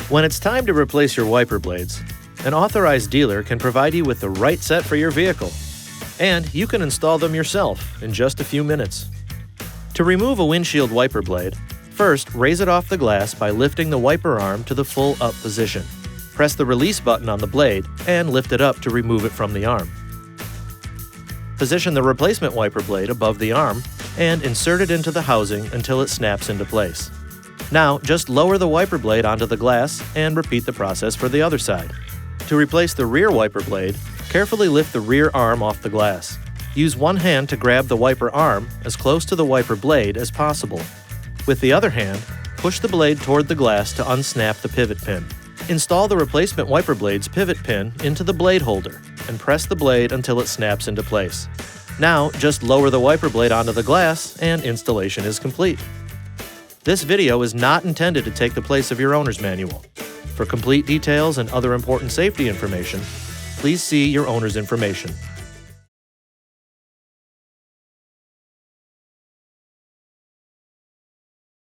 When it's time to replace your wiper blades, an authorized dealer can provide you with the right set for your vehicle, and you can install them yourself in just a few minutes. To remove a windshield wiper blade, first raise it off the glass by lifting the wiper arm to the full up position. Press the release button on the blade and lift it up to remove it from the arm. Position the replacement wiper blade above the arm and insert it into the housing until it snaps into place. Now, just lower the wiper blade onto the glass and repeat the process for the other side. To replace the rear wiper blade, carefully lift the rear arm off the glass. Use one hand to grab the wiper arm as close to the wiper blade as possible. With the other hand, push the blade toward the glass to unsnap the pivot pin. Install the replacement wiper blade's pivot pin into the blade holder and press the blade until it snaps into place. Now, just lower the wiper blade onto the glass and installation is complete. This video is not intended to take the place of your owner's manual. For complete details and other important safety information, please see your owner's information.